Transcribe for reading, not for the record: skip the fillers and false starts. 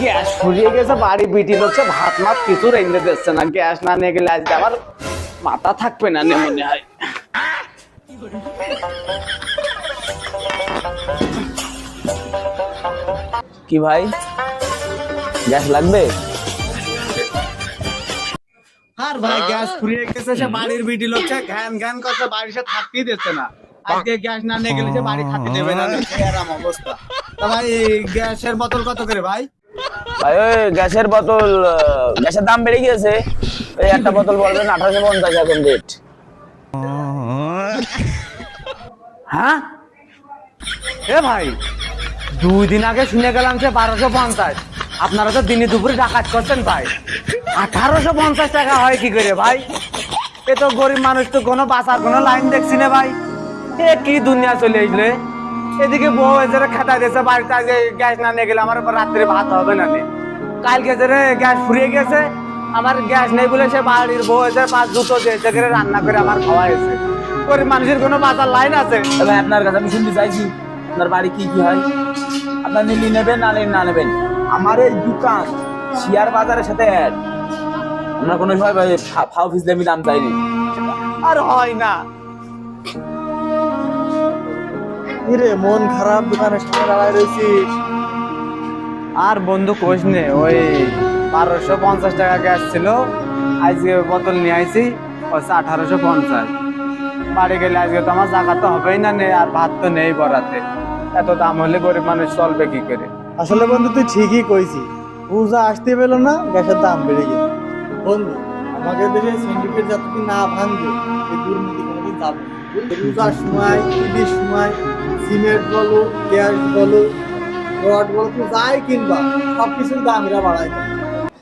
Gas ফুরিয়ে গেছে, বাড়ি বিটি হচ্ছে, ভাত মাত কিছু রেঁধে দিচ্ছে না। গ্যাস না নিয়ে গেলে আজকে আমার মাথা থাকবে না মনে হয়। কি ভাই, গ্যাস লাগবে? আর ভাই গ্যাস ফুরিয়ে গেছে, সে বাড়ির বিটি হচ্ছে ঘ্যান ঘ্যান করছে, বাড়িতে থাকতেই দিচ্ছে না। আজকে গ্যাস না নিয়ে গেলে যে বাড়ি থাকতে দেবে না, এরকম অবস্থা। তা ভাই গ্যাসের বোতল কত করে ভাই? ভাই ওই গ্যাসের বোতল, গ্যাসের দাম বেড়ে গিয়েছে। ওই একটা বোতল পড়বেন 1850 এখন রেট। হ্যাঁ এ ভাই, 2 দিন আগে শুনে গেলাম যে 1250। আপনারা তো দিনে দুপুরে ডাকাত করছেন ভাই। 1850 টাকা হয় কি করে ভাই? এ তো গরিব মানুষ, তো কোনো বাঁচার কোনো লাইন দেখছি না ভাই। এ কি দুনিয়া চলে আসলে। এদিকে বউ এদের খেতা দিয়েছে বাড়িতে, আজকে গ্যাস না নিয়ে গেলে আমার রাত্রে ভাত হবে না। কালকে যে গ্যাস ফুরিয়ে গেছে, আমার গ্যাস নেই বলে সে বাড়ির বউ এসে 5 জুতো দিয়েছে করে রান্না করে আমার খাওয়া হয়েছে। গরিব মানুষের কোনো বাঁচার লাইন আছে? ভাই আপনার কাছে আমি শুনতে চাইছি, আপনার বাড়ি কি কি হয়? আপনার নিলি নেবেন না না নেবেন? আমার এই দোকান শেয়ার বাজারের সাথে অ্যাড। আমরা কোনো সময় ভাই ফাও ফিজলামি দাম চাইনি। আর হয় না। রে মন খারাপ, দোকানের সামনে দাঁড়ায় রয়েছিস। আর বন্ধু কোষ নে, ওই 1250 টাকা গ্যাস ছিল, আজকে বোতল নিয়ে আইছি হচ্ছে 1850। বাড়ি গেলে আজকে তো আমার জায়গা তো হবেই না, আর ভাত তো নেই বরাতে। এত দাম হলে গরিব মানুষ চলবে কি করে? আসলে বন্ধু তুই ঠিকই কইছিস, পূজা আসতে পেলো না, গ্যাসের দাম বেড়ে গেছে। বন্ধু আমাদের দেশে সিন্ডিকেট যতদিন না ভাঙবে, এই দুর্নীতি কোনোদিন যাবে না। পূজার সময়, ঈদের সময় সিমেন্ট বলো, গ্যাস বলো, রড বলো, তুই যাই কিনবা সব কিছুর দাম এরা বাড়ায় দেয়।